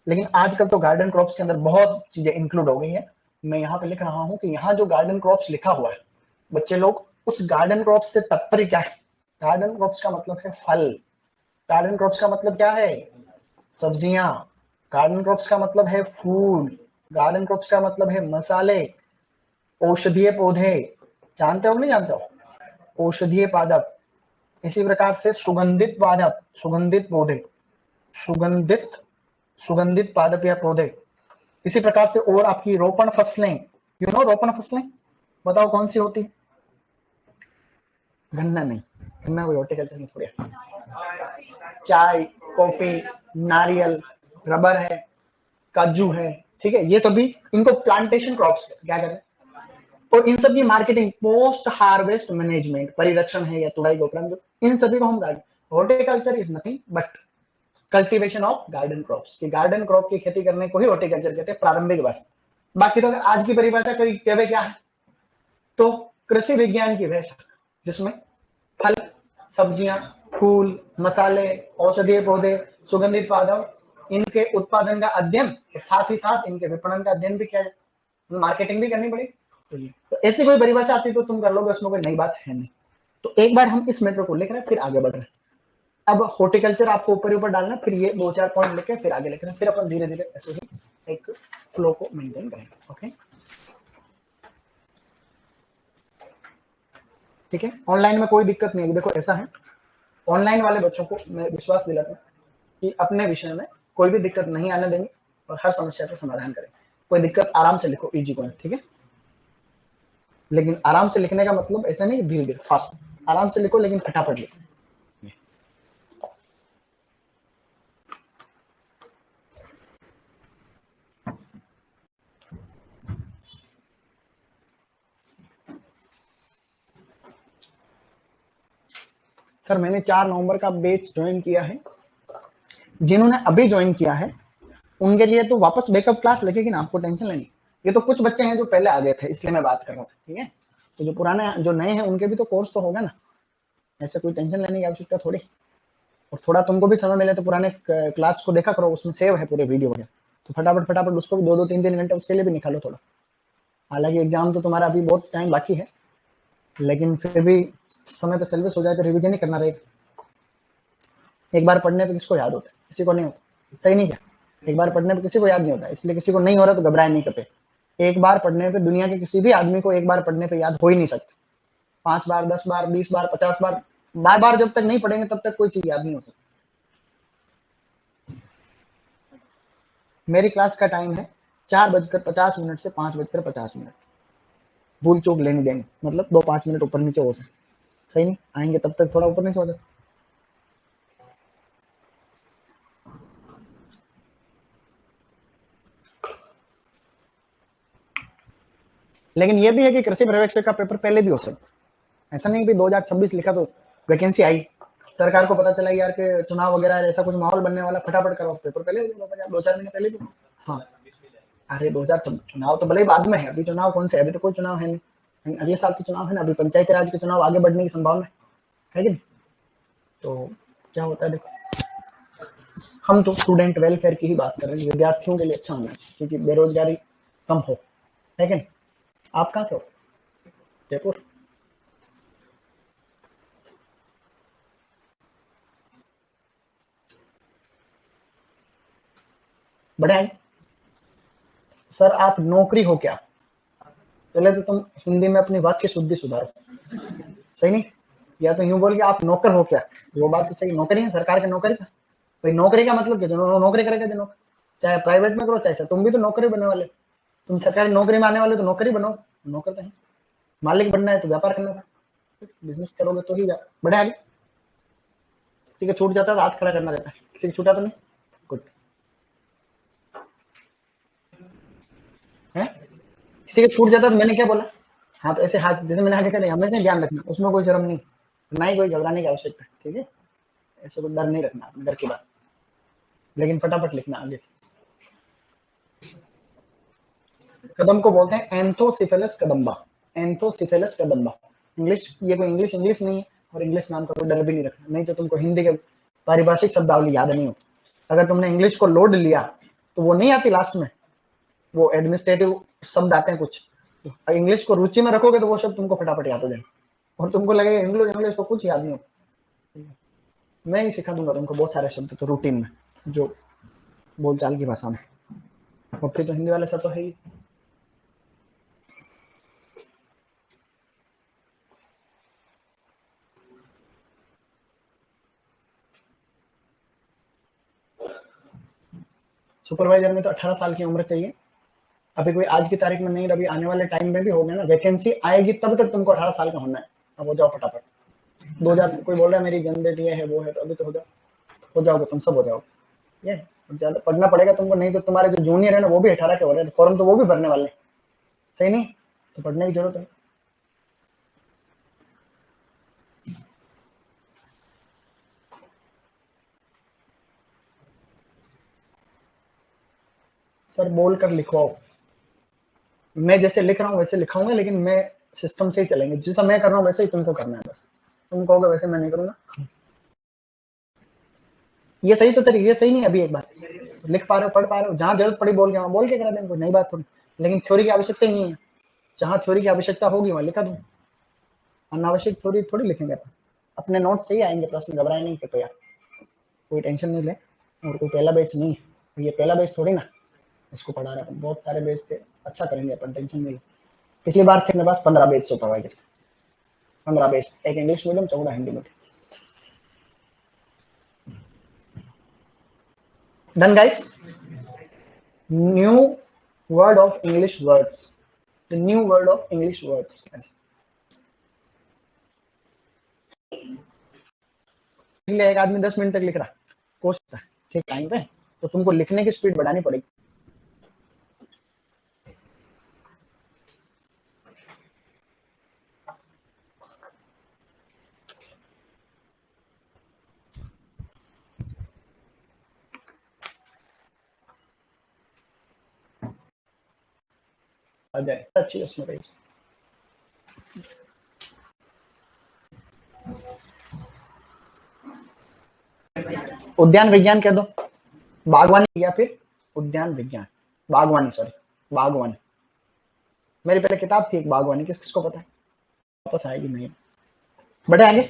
लेकिन आजकल तो गार्डन क्रॉप्स के अंदर बहुत चीजें इंक्लूड हो गई है। मैं यहाँ पे लिख रहा हूँ कि यहाँ जो गार्डन क्रॉप्स लिखा हुआ है, बच्चे लोग उस गार्डन क्रॉप्स से तात्पर्य क्या है? गार्डन क्रॉप्स का मतलब है फल। गार्डन क्रॉप्स का मतलब क्या है? सब्जियां। गार्डन क्रॉप्स का मतलब है फूल। गार्डन क्रॉप्स का मतलब है मसाले, औषधीय पौधे। जानते हो नहीं जानते हो? औषधीय पादप। इसी प्रकार से सुगंधित पादप, सुगंधित पौधे, सुगंधित सुगंधित पादप या पौधे। इसी प्रकार से और आपकी रोपण फसलें, यू नो रोपण फसलें, बताओ कौन सी होती? गन्ना नहीं, गन्ना कोई हॉर्टिकल्चर में थोड़ी है। चाय, कॉफी, नारियल, रबर है, काजू है, ठीक है, ये सभी इनको प्लांटेशन क्रॉप्स क्या कहते हैं। और इन सब की मार्केटिंग, पोस्ट हार्वेस्ट मैनेजमेंट, परिरक्षण है या तुड़ाई के उपरांत, इन सभी को हम garden, horticulture is nothing but cultivation of garden crops. कि गार्डन क्रॉप की खेती करने को ही हॉर्टिकल्चर कहते हैं प्रारंभिक भाषा। बाकी तो अगर आज की परिभाषा कोई कहवे क्या है, तो कृषि विज्ञान की भाषा, जिसमें फल, सब्जियां, फूल, मसाले, औषधीय पौधे, सुगंधित पादप, इनके उत्पादन का अध्ययन और साथ ही साथ इनके विपणन का अध्ययन भी किया जाए, मार्केटिंग भी करनी पड़ेगी। तो ऐसी कोई परिभाषा आती तो तुम कर लोगे, उसमें कोई नई बात है नहीं। तो एक बार हम इस मैटर को लिख रहे हैं, फिर आगे बढ़ रहे हैं। अब हॉर्टिकल्चर आपको ऊपर ऊपर डालना, फिर ये 2-4 पॉइंट लिखे, फिर आगे लिख रहे हैं, फिर अपन धीरे धीरे ऐसे ही एक फ्लो को मेंटेन करेंगे। ओके, ठीक है। ऑनलाइन में कोई दिक्कत नहीं है। देखो ऐसा है, ऑनलाइन वाले बच्चों को मैं विश्वास दिलाता हूँ कि अपने विषय में कोई भी दिक्कत नहीं आने देंगे और हर समस्या का समाधान करेंगे। कोई दिक्कत आराम से लिखो, इजी को, ठीक है। लेकिन आराम से लिखने का मतलब ऐसा नहीं कि धीरे धीरे, फास्ट। आराम से लिखो लेकिन फटाफट लिखो। सर मैंने 4 नवंबर का बैच ज्वाइन किया है। जिन्होंने अभी ज्वाइन किया है उनके लिए तो वापस बैकअप क्लास लगेगी ना, आपको टेंशन लेनी। ये तो कुछ बच्चे हैं जो पहले आ गए थे, इसलिए मैं बात कर रहा था, ठीक है। तो जो पुराने, जो नए हैं, उनके भी तो कोर्स तो होगा ना, ऐसे कोई टेंशन लेने की आवश्यकता थोड़ी। और थोड़ा तुमको भी समय मिले तो पुराने क्लास को देखा करो, उसमें सेव है पूरे वीडियो वगैरह, तो फटाफट फटाफट उसको भी 2-2 3-3 घंटे उसके लिए भी निकालो थोड़ा। हालांकि एग्जाम तो तुम्हारा अभी बहुत टाइम बाकी है, लेकिन फिर भी समय पे सिलेबस हो जाए तो रिवीजन ही करना रहेगा। एक बार पढ़ने पे किसको याद होता है? किसी को नहीं होता, सही नहीं क्या? एक बार पढ़ने पे किसी को याद नहीं होता, इसलिए किसी को नहीं हो रहा तो घबराए नहीं कपे। एक बार पढ़ने पे, दुनिया के किसी भी आदमी को एक बार पढ़ने पे याद हो ही नहीं सकता। 5 बार, 10 बार, 20 बार, 50 बार, बार बार जब तक नहीं पढ़ेंगे तब तक कोई चीज याद नहीं हो सकती। मेरी क्लास का टाइम है 4:50 से 5:50। भूल चूक लेनी देनी, मतलब 2-5 मिनट ऊपर नीचे हो सकते, सही नहीं आएंगे तब तक थोड़ा ऊपर नीचे हो जाता। लेकिन ये भी है कि कृषि पर्यवेक्षक का पेपर पहले भी हो सकता है। ऐसा नहीं कि 2026 लिखा तो वैकेंसी आई, सरकार को पता चला यार कि चुनाव वगैरह ऐसा कुछ माहौल बनने वाला, फटाफट करो पेपर पहले हो जाएगा, 2-4 महीने पहले भी। हाँ, अरे 2000 चुनाव तो भले ही बाद में है, अभी चुनाव कौन से, अभी तो कोई चुनाव है नहीं, अगले साल तो चुनाव है ना, अभी पंचायती राज के चुनाव आगे बढ़ने की संभावना है कि नहीं। तो क्या होता है, देखो हम तो स्टूडेंट वेलफेयर की ही बात कर रहे हैं, विद्यार्थियों के लिए अच्छा होना चाहिए, क्योंकि बेरोजगारी कम हो, है कि नहीं। आप कहाँ पे हो? जयपुर। बढ़िया है। सर आप नौकरी हो क्या? पहले तो तुम हिंदी में अपनी वाक्य शुद्धि सुधारो, सही नहीं। या तो यूं बोल के आप नौकर हो क्या, वो बात तो सही, नौकरी है, सरकार की नौकरी था भाई। नौकरी का मतलब क्या, जो नौकरी करेगा, जो नौकरी, चाहे प्राइवेट में करो चाहे सर, तुम भी तो नौकरी बनने वाले। तुम सरकारी नौकरी में आने वाले तो नौकरी बनो, नौकर तो है। मालिक बनना है तो व्यापार करना था, बिजनेस करोगे तो ही बढ़े आगे। किसी का छूट जाता है तो हाथ खड़ा करना रहता है, किसी का छूटा तो नहीं। गुड है, किसी का छूट जाता तो मैंने क्या बोला, हाँ तो ऐसे हाथ जैसे मैंने आगे करे हमेशा ध्यान रखना, उसमें कोई शर्म नहीं, ना ही कोई घबराने की आवश्यकता, ठीक है। ऐसे कोई डर नहीं रखना अपने डर की बात, लेकिन फटाफट लिखना आगे से। कदम को बोलते हैं एंथोसिफेलस कदम्बा, एंथोसिफेलस कदम्बा। इंग्लिश, ये कोई इंग्लिश इंग्लिश नहीं है, और इंग्लिश नाम का कोई डर भी नहीं रखना, नहीं तो तुमको हिंदी के पारिभाषिक शब्दावली याद नहीं हो। अगर तुमने इंग्लिश को लोड लिया तो वो नहीं आती लास्ट में, वो एडमिनिस्ट्रेटिव शब्द आते हैं कुछ, इंग्लिश को रुचि में रखोगे तो वो शब्द तुमको फटाफट याद हो जाए, और तुमको लगेगा इंग्लिश इंग्लिश को कुछ याद नहीं हो। मैं ही सिखा दूंगा तुमको बहुत सारे शब्द तो रूटीन में, जो बोलचाल की भाषा में, और फिर तो हिंदी वाले सब तो है ही। सुपरवाइजर में तो 18 साल की उम्र चाहिए, अभी कोई आज की तारीख में नहीं, अभी आने वाले टाइम में भी होगा ना, वैकेंसी आएगी तब तक तुमको 18 साल का होना है। अब हो जाओ फटाफट, 2000 कोई बोल रहा है मेरी जन ये है वो है, तो अभी तो हो जाओगे तुम, सब हो जाओगे। ये ज्यादा पढ़ना पड़ेगा तुमको, नहीं तो तुम्हारे जो जूनियर है ना वो भी 18 के हो रहे हैं, फॉर्म तो वो भी भरने वाले, सही नहीं, तो पढ़ने की जरूरत है। सर बोल कर लिखवाओ, मैं जैसे लिख रहा हूँ वैसे लिखाऊंगा, लेकिन मैं सिस्टम से ही चलेंगे, जैसा मैं कर रहा हूँ वैसे ही तुमको करना है, बस तुम कहोगे वैसे मैं नहीं करूंगा। ये सही तो तरीके, ये सही नहीं, अभी एक बार तो लिख पा रहे हो, पढ़ पा रहे हो, जहां जरूरत पड़ी बोल के वहां बोल के करा देंगे, कोई नई बात थोड़ी, लेकिन थ्योरी की आवश्यकता ही नहीं है, जहां थ्योरी की आवश्यकता होगी वहां लिखा दूं, अनावश्यक थ्योरी थोड़ी लिखेंगे अपन, अपने नोट से ही आएंगे प्रश्न, घबराए नहीं तो यार, कोई टेंशन नहीं ले। और कोई पहला बैच नहीं है, ये पहला बैच थोड़ी ना इसको पढ़ा रहे अपन, बहुत सारे बैच थे, अच्छा करेंगे अपन, टेंशन नहीं लो। पिछली बार थे मेरे पास 15 बैच सुपरवाइजर, 15 बैच, एक English medium 14 Hindi medium. Done guys, new word of English words, the new word of English words. एक आदमी 10 मिनट तक लिख रहा कोशिश ठीक टाइम पे, तो तुमको लिखने की स्पीड बढ़ानी पड़ेगी। आ जाए अच्छी उसमें रही। उद्यान विज्ञान कह दो, बागवानी, या फिर उद्यान विज्ञान, बागवानी, सॉरी बागवानी। मेरी पहले किताब थी एक बागवानी, किस किसको पता है, वापस आएगी नहीं, बड़े आगे,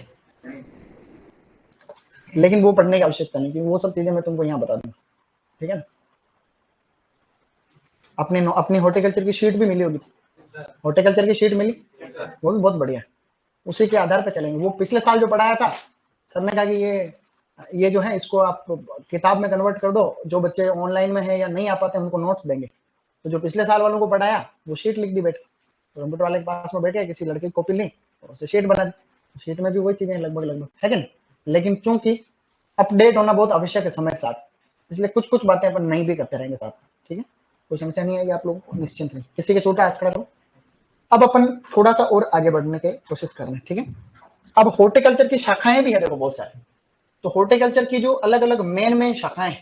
लेकिन वो पढ़ने की आवश्यकता नहीं, क्योंकि वो सब चीजें मैं तुमको यहाँ बता दूंगा, ठीक है ना। अपने अपनी हॉर्टिकल्चर की शीट भी मिली होगी, हॉर्टिकल्चर की शीट मिली, वो भी बहुत बढ़िया, उसी के आधार पर चलेंगे। वो पिछले साल जो पढ़ाया था, सर ने कहा कि ये जो है इसको आप किताब में कन्वर्ट कर दो, जो बच्चे ऑनलाइन में है या नहीं आ पाते उनको नोट्स देंगे, तो जो पिछले साल वालों को पढ़ाया वो शीट लिख दी बैठ के, तो कंप्यूटर वाले के पास में बैठे किसी लड़के की कॉपी ली और उसे शीट बना दी, शीट में भी वही चीजें लगभग है कि नहीं, लेकिन चूंकि अपडेट होना बहुत आवश्यक है समय के साथ, इसलिए कुछ कुछ बातें अपन नहीं भी करते रहेंगे साथ, ठीक है, कोई समस्या नहीं आएगी आप लोगों को, निश्चिंत नहीं, किसी के छोटा हाथ खड़ा करो। अब अपन थोड़ा सा और आगे बढ़ने की कोशिश कर रहे हैं, ठीक है। अब हॉर्टिकल्चर की शाखाएं भी है, देखो बहुत सारी, तो हॉर्टिकल्चर की जो अलग अलग मेन शाखाएं,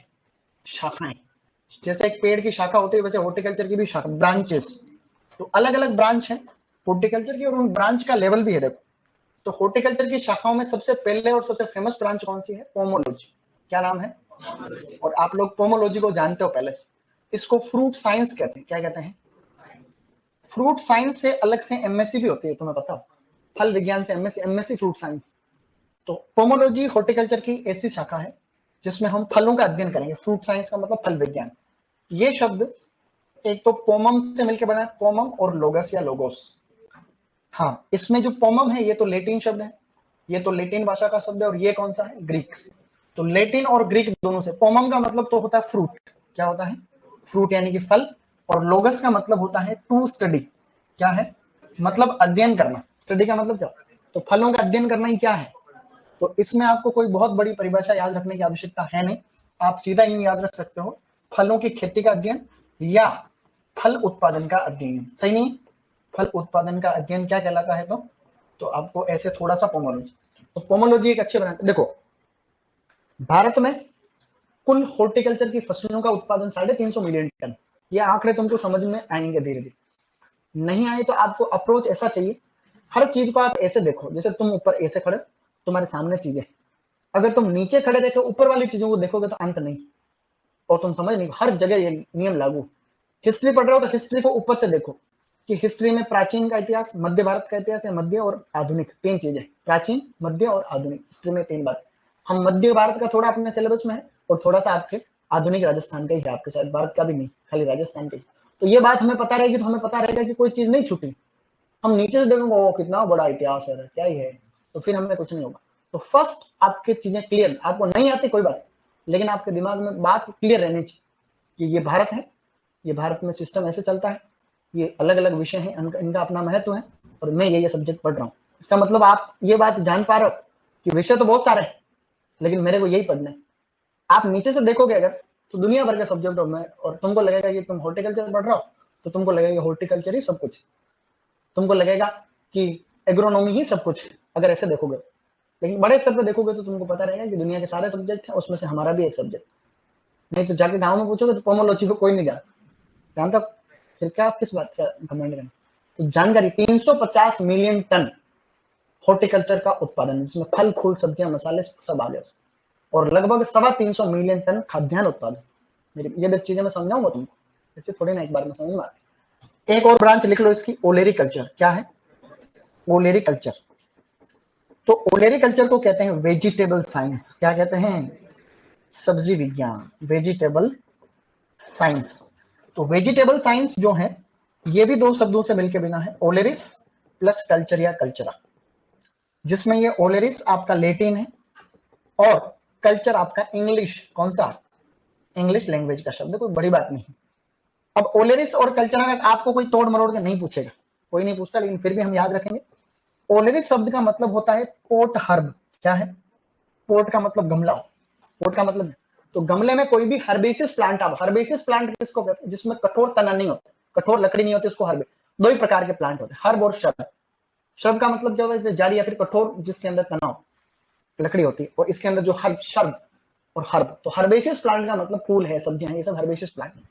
जैसे एक पेड़ की शाखा होती है वैसे हॉर्टिकल्चर की भी शाखा, ब्रांचेस, तो अलग अलग ब्रांच है हॉर्टिकल्चर की, और उन ब्रांच का लेवल भी है देखो। तो हॉर्टिकल्चर की शाखाओं में सबसे पहले और सबसे फेमस ब्रांच कौन सी है, पोमोलॉजी, क्या नाम है, और आप लोग पोमोलॉजी को जानते हो पहले से, इसको फ्रूट साइंस कहते हैं, क्या कहते हैं, फ्रूट साइंस से अलग से एमएससी भी होती है, तुम्हें पता हो, फल विज्ञान से एमएससी, एमएससी फ्रूट साइंस। तो पोमोलॉजी हॉर्टिकल्चर की ऐसी शाखा है जिसमें हम फलों का अध्ययन करेंगे, फ्रूट साइंस का मतलब फल विज्ञान। ये शब्द एक तो पोमम से मिलकर बना है, पोमम और लोगस या लोगोस। हाँ, इसमें जो पोमम है ये तो लैटिन शब्द है, ये तो लैटिन भाषा का शब्द है, और ये कौन सा है, ग्रीक। तो लैटिन और ग्रीक दोनों से, पोमम का मतलब तो होता है फ्रूट, क्या होता है, फ्रूट यानी कि फल, और लोगस का मतलब होता है टू स्टडी, क्या है, मतलब अध्ययन करना, स्टडी का मतलब क्या, तो फलों का अध्ययन करना ही क्या है। तो इसमें आपको कोई बहुत बड़ी परिभाषा याद रखने की आवश्यकता है नहीं, आप सीधा यूं याद रख सकते हो, फलों की खेती का अध्ययन या फल उत्पादन का अध्ययन, सही नहीं, फल उत्पादन का अध्ययन क्या कहलाता है? तो आपको ऐसे थोड़ा सा पोमोलॉजी, तो पोमोलॉजी एक अच्छे बनाते। देखो भारत में कुल हॉर्टिकल्चर की फसलों का उत्पादन 350 मिलियन टन, ये आंकड़े तुमको समझ में आएंगे धीरे धीरे। नहीं आए तो आपको अप्रोच ऐसा चाहिए, हर चीज को आप ऐसे देखो जैसे तुम ऊपर ऐसे खड़े, तुम्हारे सामने चीजें, अगर तुम नीचे खड़े रहकर ऊपर वाली चीजों को देखोगे तो अंत नहीं, और तुम समझ नहीं, हर जगह ये नियम लागू। हिस्ट्री पढ़ रहे हो तो हिस्ट्री को ऊपर से देखो कि हिस्ट्री में प्राचीन का इतिहास, मध्य भारत का इतिहास है, मध्य और आधुनिक, तीन चीजें, प्राचीन, मध्य और आधुनिक, हिस्ट्री में तीन बार। हम मध्य भारत का थोड़ा अपने सिलेबस में है और थोड़ा सा आपके आधुनिक राजस्थान का ही है, आपके शायद भारत का भी नहीं, खाली राजस्थान का ही। तो ये बात हमें पता रहेगी तो हमें पता रहेगा कि कोई चीज नहीं छूटी। हम नीचे से देखोगे ओ कितना बड़ा इतिहास है, क्या ही है, तो फिर हमें कुछ नहीं होगा। तो फर्स्ट आपकी चीजें क्लियर, आपको नहीं आती कोई बात, लेकिन आपके दिमाग में बात क्लियर रहनी चाहिए कि ये भारत है, ये भारत में सिस्टम ऐसे चलता है, ये अलग अलग विषय है, इनका अपना महत्व है, और मैं ये सब्जेक्ट पढ़ रहा हूँ। इसका मतलब आप ये बात जान पा रहे हो कि विषय तो बहुत सारे हैं लेकिन मेरे को यही पढ़ना है। आप नीचे से देखोगे अगर तो दुनिया भर के सब्जेक्ट में, और तुमको लगेगा कि तुम हॉर्टिकल्चर पढ़ रहे हो तो तुमको लगेगा हॉर्टिकल्चर ही सब कुछ, तुमको लगेगा कि एग्रोनॉमी ही सब कुछ, अगर ऐसे देखोगे। लेकिन बड़े स्तर पर देखोगे तो तुमको पता रहेगा कि दुनिया के सारे सब्जेक्ट हैं, उसमें से हमारा भी एक सब्जेक्ट। नहीं तो जाके गांव में पूछोगे तो पोमोलॉजी को कोई नहीं जानता, फिर क्या आप किस बात का घमंड करें। तो जानकारी 350 मिलियन टन हॉर्टिकल्चर का उत्पादन, जिसमें फल फूल सब्जियां मसाले सब आ गए, और लगभग 350 मिलियन टन खाद्यान्न उत्पादन। मेरी ये चीजें मैं समझाऊंगा तुमको, ऐसे थोड़ी ना एक बार में समझ में आती। एक और ब्रांच लिख लो इसकी, ओलेरी कल्चर। क्या है ओलेरी कल्चर? तो ओलेरी कल्चर को कहते हैं वेजिटेबल साइंस। क्या कहते हैं? सब्जी विज्ञान, वेजिटेबल साइंस। तो वेजिटेबल साइंस जो है ये भी दो शब्दों से मिलके बिना है, ओलेरिस प्लस कल्चर या कल्चरा, जिसमें ये ओलेरिस आपका लेटिन है और कल्चर आपका इंग्लिश, कौन सा? इंग्लिश लैंग्वेज का शब्द, कोई बड़ी बात नहीं। अब ओलेरिस और कल्चरा में आपको कोई तोड़ मरोड़ के नहीं पूछेगा, कोई नहीं पूछता, लेकिन फिर भी हम याद रखेंगे। ओलेरिस शब्द का मतलब होता है पोट हर्ब। क्या है? पोट का मतलब गमला, पोट का मतलब, तो गमले में कोई भी हर्बेसियस प्लांट, आप हर्बेसियस प्लांट किसको कहते हैं? जिसमें कठोर तना नहीं होता, कठोर लकड़ी नहीं होती, उसको हर्ब। दो ही प्रकार के प्लांट होते हैं, हर्ब और श्रब। श्रब का मतलब क्या होता है? जड़ या फिर कठोर जिसके अंदर तना हो, लकड़ी होती है, और इसके अंदर जो हर्ब, शर्ब और हर्ब, तो हर्बेसियस प्लांट का मतलब फूल है, सब्जियां हैं, ये सब हर्बेसियस प्लांट है।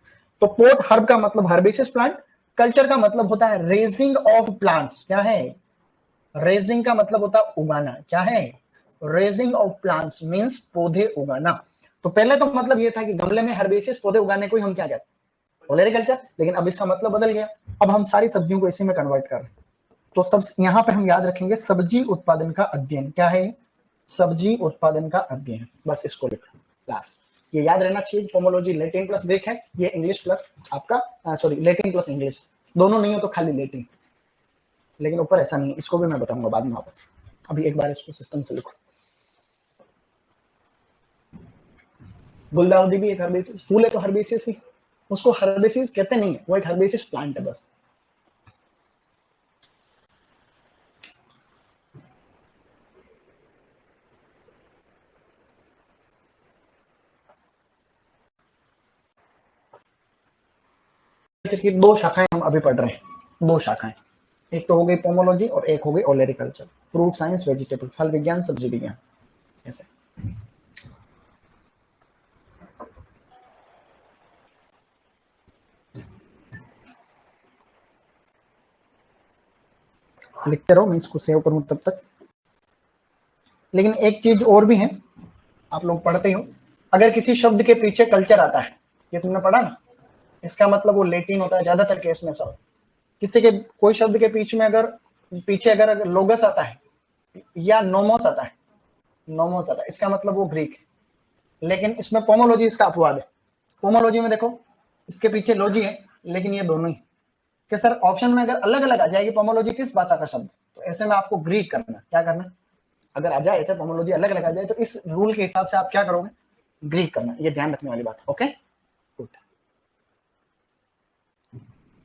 तो पोट हर्ब का मतलब हर्बेसियस प्लांट, कल्चर का मतलब होता है रेजिंग ऑफ प्लांट्स। क्या है? रेजिंग का मतलब होता है उगाना। क्या है? रेजिंग ऑफ प्लांट्स मींस पौधे उगाना। तो पहले तो मतलब ये था कि गमले में हर्बेसियस पौधे उगाने को ही हम क्या कहते हैं? ओलेरिकल्चर। लेकिन अब इसका मतलब बदल गया, अब हम सारी सब्जियों को इसी में कन्वर्ट कर रहे हैं। तो सब यहां पे हम याद रखेंगे सब्जी उत्पादन का अध्ययन। क्या है? सब्जी उत्पादन का अध्ययन, बस इसको लिखो क्लास। ये याद रहना चाहिए, पोमोलॉजी लेटिन प्लस ग्रीक है, ये इंग्लिश प्लस आपका सॉरी लेटिन प्लस इंग्लिश, दोनों नहीं हो तो खाली लेटिन, लेकिन ऊपर ऐसा नहीं, इसको भी मैं बताऊंगा बाद में वापस। अभी एक बार इसको सिस्टम से लिखो। गुलदाउदी भी एक हर्बेसियस फूल है, तो हर्बेसियस ही, उसको हर्बेसियस कहते नहीं है, वो एक हर्बेसियस प्लांट है बस। की दो शाखाएं हम अभी पढ़ रहे हैं, दो शाखाएं, एक तो हो गई पोमोलॉजी और एक हो गई ओलेरिकल्चर, फ्रूट साइंस, वेजिटेबल, फल विज्ञान, सब्जी विज्ञान, ऐसे। लिखते रहो, मैं इसको सेव करूं तब तक। लेकिन एक चीज और भी है, आप लोग पढ़ते हो, अगर किसी शब्द के पीछे कल्चर आता है, ये तुमने पढ़ा ना, इसका मतलब वो लेटिन होता है ज्यादातर केस में। सब किसी के कोई शब्द के पीछे में अगर अगर लोगस आता है या नोमोस आता है, नोमोस आता है, इसका मतलब वो ग्रीक है। लेकिन इसमें पोमोलॉजी इसका अपवाद है। पोमोलॉजी में देखो इसके पीछे लॉजी है, लेकिन ये दोनों ही कि सर ऑप्शन में अगर अलग अलग आ जाएगी पोमोलॉजी किस भाषा का शब्द, तो ऐसे में आपको ग्रीक करना, क्या करना, अगर आ जाए ऐसे पोमोलॉजी अलग अलग आ जाए तो इस रूल के हिसाब से आप क्या करोगे, ग्रीक करना। ये ध्यान रखने वाली बात। Okay good.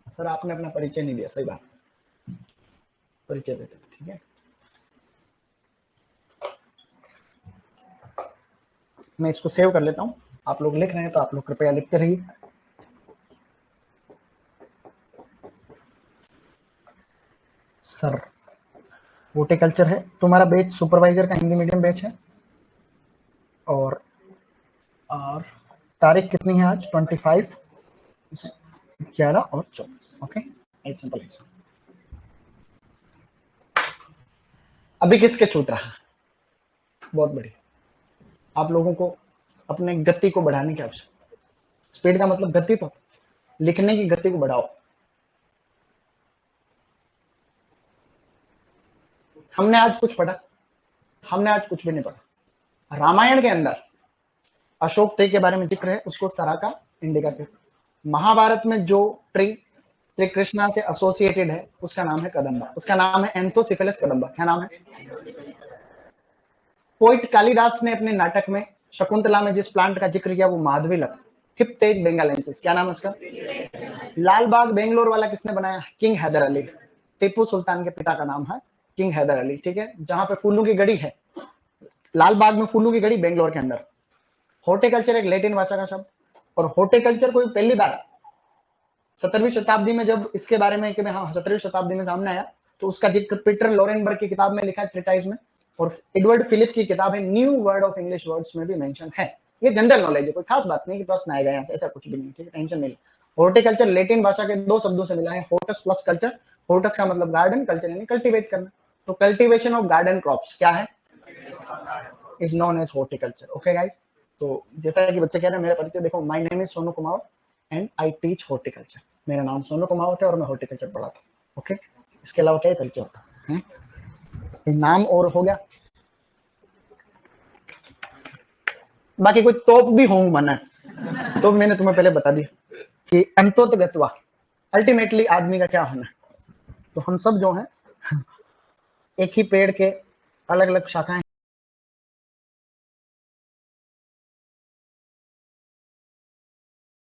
सर आपने अपना परिचय नहीं दिया, सही बात, परिचय देते, ठीक है। मैं इसको सेव कर लेता हूँ, आप लोग लिख रहे हैं तो आप लोग कृपया लिखते रहिए। सर हॉर्टिकल्चर है तुम्हारा बैच, सुपरवाइजर का हिंदी मीडियम बैच है। और तारीख कितनी है आज? 25, 11 और 24। ओके, ऐसे सिंपल ऐसा। अभी किसके छूट रहा? बहुत बढ़िया। आप लोगों को अपने गति को बढ़ाने की आवश्यकता। स्पीड का मतलब गति, तो लिखने की गति को बढ़ाओ। हमने आज कुछ पढ़ा? हमने आज कुछ भी नहीं पढ़ा। रामायण के अंदर अशोक ट्री के बारे में जिक्र है, उसको सराका इंडिका कहते हैं। महाभारत में जो ट्री श्री कृष्णा से एसोसिएटेड है उसका नाम है कदम्बा, उसका नाम है एंथोसिफेलस कदम्बा। क्या नाम है? पोइट कालिदास ने अपने नाटक में शकुंतला में जिस प्लांट का जिक्र किया वो माधवीलता, हिप तेज बेंगालेंसिस। क्या नाम है उसका? लाल बाग बेंगलोर वाला किसने बनाया? किंग हैदर अली। टीपू सुल्तान के पिता का नाम है किंग हैदर अली, ठीक है। जहां पे फूलों की गड़ी है, लाल बाग में फूलों की गड़ी बेंगलोर के अंदर। हॉर्टिकल्चर एक लैटिन भाषा का शब्द, और हॉर्टिकल्चर कोई पहली बार 17वीं शताब्दी में जब इसके बारे में कि हाँ 17वीं शताब्दी में सामने आया, तो उसका जिक्र पीटर लोरेनबर्ग की किताब में लिखा है, ट्रिटाइज में, और एडवर्ड फिलिप की किताब है new word of English words में भी मेंशन है। ये जनरल नॉलेज है, कोई खास बात नहीं कि प्रश्न आएगा यहाँ से, ऐसा कुछ भी नहीं, ठीक है, टेंशन नहीं। हॉर्टिकल्चर लैटिन भाषा के दो शब्दों से मिला है, हॉर्टस प्लस कल्चर। हॉर्टस का मतलब गार्डन, कल्चर यानी कल्टीवेट करना। तो कल्टीवेशन ऑफ गार्डन क्रॉप्स क्या है? Is known as horticulture. Okay guys, तो जैसा कि बच्चे कह रहे हैं, मेरा परिचय देखो, my name is Sonu Kumar and I teach horticulture. मेरा नाम सोनू कुमार है और मैं हॉर्टिकल्चर पढ़ाता हूँ। ओके, इसके अलावा क्या परिचय होता है? नाम और हो गया, बाकी कोई तोप भी हों मना, तो मैंने तुम्हें पहले बता दिया कि अंतोतगत्वा अल्टीमेटली आदमी का क्या होना है। तो हम सब जो है एक ही पेड़ के अलग अलग शाखाएं